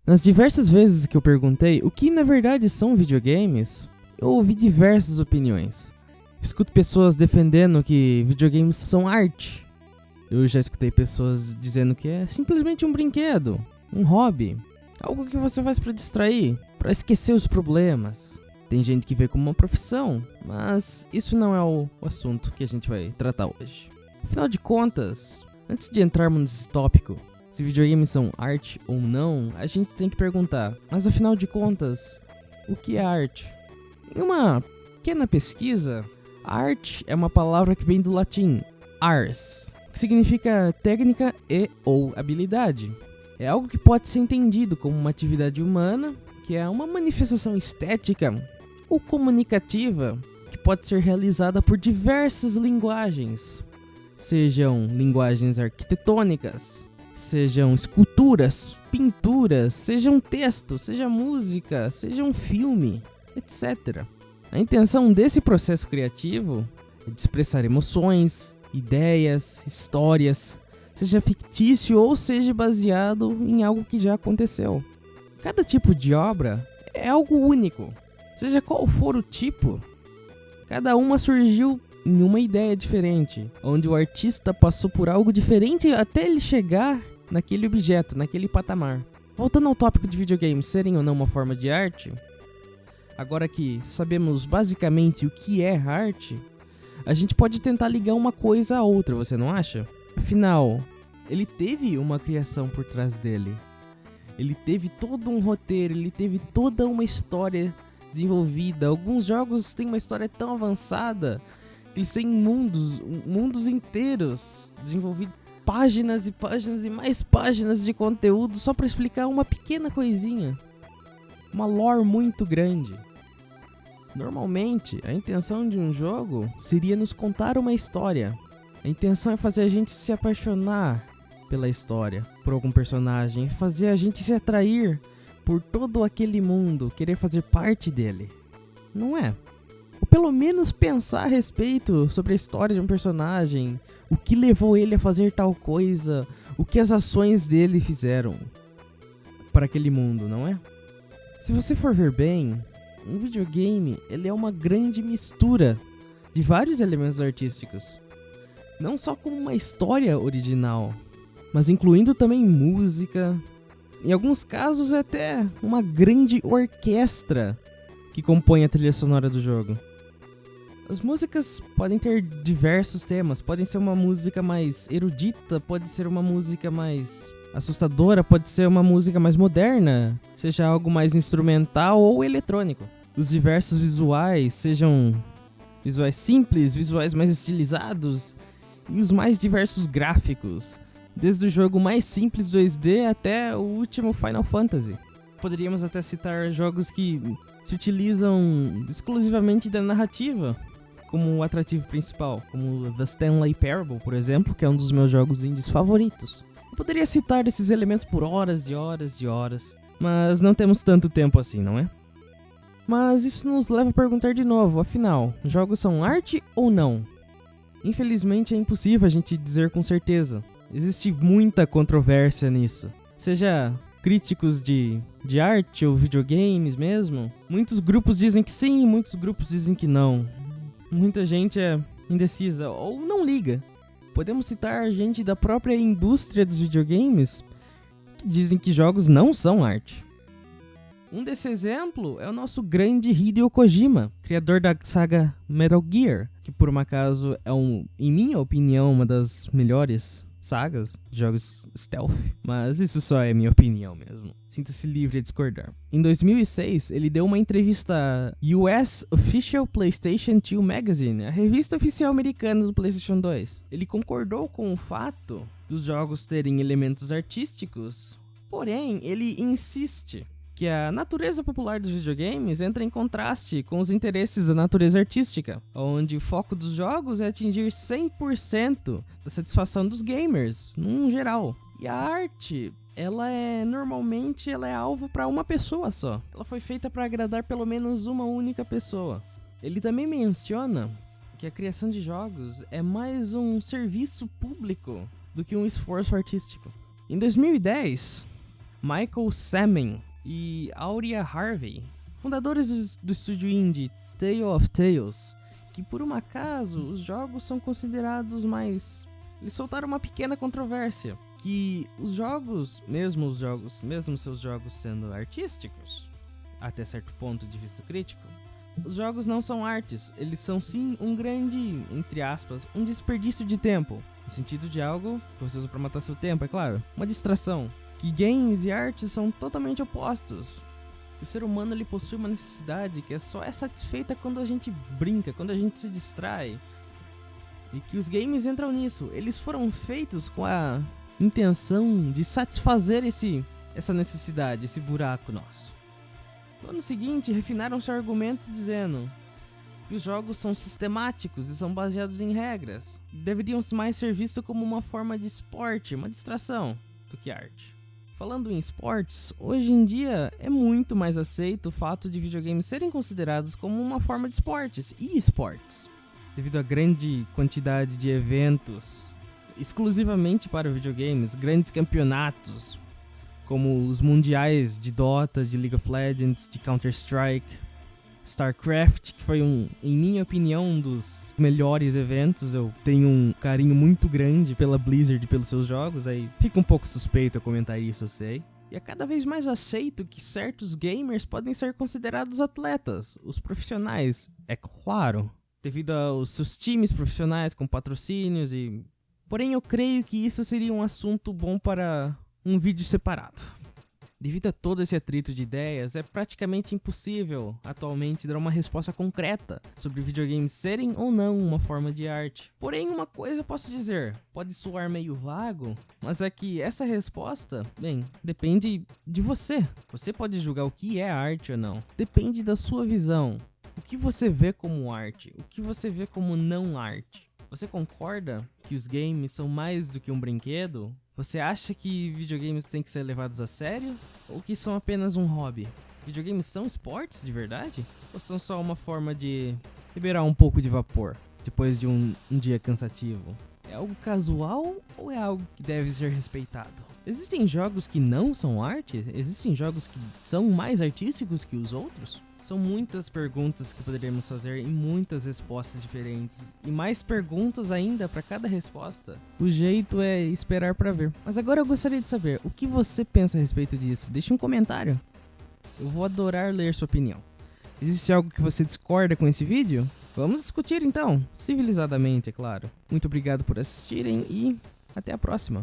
Nas diversas vezes que eu perguntei o que na verdade são videogames, eu ouvi diversas opiniões. Escuto pessoas defendendo que videogames são arte. Eu já escutei pessoas dizendo que é simplesmente um brinquedo, um hobby, algo que você faz para distrair, para esquecer os problemas. Tem gente que vê como uma profissão, mas isso não é o assunto que a gente vai tratar hoje. Afinal de contas, antes de entrarmos nesse tópico, se videogames são arte ou não, a gente tem que perguntar, mas afinal de contas, o que é arte? Em uma pequena pesquisa, arte é uma palavra que vem do latim ars, que significa técnica e ou habilidade. É algo que pode ser entendido como uma atividade humana, que é uma manifestação estética ou comunicativa que pode ser realizada por diversas linguagens, sejam linguagens arquitetônicas, sejam esculturas, pinturas, sejam texto, seja música, seja um filme, etc. A intenção desse processo criativo é de expressar emoções, ideias, histórias, seja fictício ou seja baseado em algo que já aconteceu. Cada tipo de obra é algo único, seja qual for o tipo. Cada uma surgiu em uma ideia diferente, onde o artista passou por algo diferente até ele chegar naquele objeto, naquele patamar. Voltando ao tópico de videogames serem ou não uma forma de arte, agora que sabemos basicamente o que é arte, a gente pode tentar ligar uma coisa a outra, você não acha? Afinal, ele teve uma criação por trás dele. Ele teve todo um roteiro, ele teve toda uma história desenvolvida. Alguns jogos têm uma história tão avançada que eles têm mundos inteiros desenvolvidos. Páginas e páginas e mais páginas de conteúdo só para explicar uma pequena coisinha. Uma lore muito grande. Normalmente, a intenção de um jogo seria nos contar uma história. A intenção é fazer a gente se apaixonar pela história, por algum personagem, fazer a gente se atrair por todo aquele mundo, querer fazer parte dele. Não é? Ou pelo menos pensar a respeito sobre a história de um personagem, o que levou ele a fazer tal coisa, o que as ações dele fizeram para aquele mundo, não é? Se você for ver bem, um videogame ele é uma grande mistura de vários elementos artísticos. Não só como uma história original, mas incluindo também música, em alguns casos até uma grande orquestra que compõe a trilha sonora do jogo. As músicas podem ter diversos temas, podem ser uma música mais erudita, pode ser uma música mais assustadora, pode ser uma música mais moderna, seja algo mais instrumental ou eletrônico. Os diversos visuais, sejam visuais simples, visuais mais estilizados e os mais diversos gráficos, desde o jogo mais simples 2D até o último Final Fantasy. Poderíamos até citar jogos que se utilizam exclusivamente da narrativa como o atrativo principal, como The Stanley Parable, por exemplo, que é um dos meus jogos indies favoritos. Eu poderia citar esses elementos por horas e horas e horas, mas não temos tanto tempo assim, não é? Mas isso nos leva a perguntar de novo, afinal, jogos são arte ou não? Infelizmente é impossível a gente dizer com certeza. Existe muita controvérsia nisso. Seja críticos de arte ou videogames mesmo, muitos grupos dizem que sim, muitos grupos dizem que não. Muita gente é indecisa ou não liga. Podemos citar gente da própria indústria dos videogames que dizem que jogos não são arte. Um desse exemplo é o nosso grande Hideo Kojima, criador da saga Metal Gear, que por um acaso é, em minha opinião, uma das melhores sagas de jogos stealth, mas isso só é minha opinião mesmo. Sinta-se livre a discordar. Em 2006, ele deu uma entrevista à US Official PlayStation 2 Magazine, a revista oficial americana do PlayStation 2. Ele concordou com o fato dos jogos terem elementos artísticos, porém, ele insiste que a natureza popular dos videogames entra em contraste com os interesses da natureza artística, onde o foco dos jogos é atingir 100% da satisfação dos gamers, num geral. E a arte, normalmente ela é alvo para uma pessoa só. Ela foi feita para agradar pelo menos uma única pessoa. Ele também menciona que a criação de jogos é mais um serviço público do que um esforço artístico. Em 2010... Michael Sammon e Aurea Harvey, fundadores do estúdio indie Tale of Tales, que por um acaso os jogos são considerados mais... Eles soltaram uma pequena controvérsia, que os jogos, mesmo seus jogos sendo artísticos, até certo ponto de vista crítico, os jogos não são artes, eles são sim um grande, entre aspas, um desperdício de tempo, no sentido de algo que você usa para matar seu tempo, é claro, uma distração, que games e artes são totalmente opostos. O ser humano ele possui uma necessidade que só é satisfeita quando a gente brinca, quando a gente se distrai, e que os games entram nisso, eles foram feitos com a intenção de satisfazer essa necessidade, esse buraco nosso. No ano seguinte, refinaram seu argumento dizendo que os jogos são sistemáticos e são baseados em regras. Deveriam mais ser vistos como uma forma de esporte, uma distração, do que arte. Falando em esportes, hoje em dia é muito mais aceito o fato de videogames serem considerados como uma forma de esportes e esportes, devido à grande quantidade de eventos exclusivamente para videogames, grandes campeonatos, como os mundiais de Dota, de League of Legends, de Counter-Strike, StarCraft, que foi em minha opinião, um dos melhores eventos. Eu tenho um carinho muito grande pela Blizzard e pelos seus jogos, aí fica um pouco suspeito eu comentar isso, eu sei. E é cada vez mais aceito que certos gamers podem ser considerados atletas, os profissionais, é claro, devido aos seus times profissionais com patrocínios e... Porém, eu creio que isso seria um assunto bom para um vídeo separado. Devido a todo esse atrito de ideias, é praticamente impossível atualmente dar uma resposta concreta sobre videogames serem ou não uma forma de arte. Porém, uma coisa eu posso dizer, pode soar meio vago, mas é que essa resposta, bem, depende de você. Você pode julgar o que é arte ou não. Depende da sua visão. O que você vê como arte? O que você vê como não arte? Você concorda que os games são mais do que um brinquedo? Você acha que videogames têm que ser levados a sério? Ou que são apenas um hobby? Videogames são esportes de verdade? Ou são só uma forma de liberar um pouco de vapor depois de um dia cansativo? É algo casual ou é algo que deve ser respeitado? Existem jogos que não são arte? Existem jogos que são mais artísticos que os outros? São muitas perguntas que poderíamos fazer e muitas respostas diferentes. E mais perguntas ainda para cada resposta. O jeito é esperar para ver. Mas agora eu gostaria de saber, o que você pensa a respeito disso? Deixe um comentário. Eu vou adorar ler sua opinião. Existe algo que você discorda com esse vídeo? Vamos discutir então, civilizadamente, é claro. Muito obrigado por assistirem e até a próxima.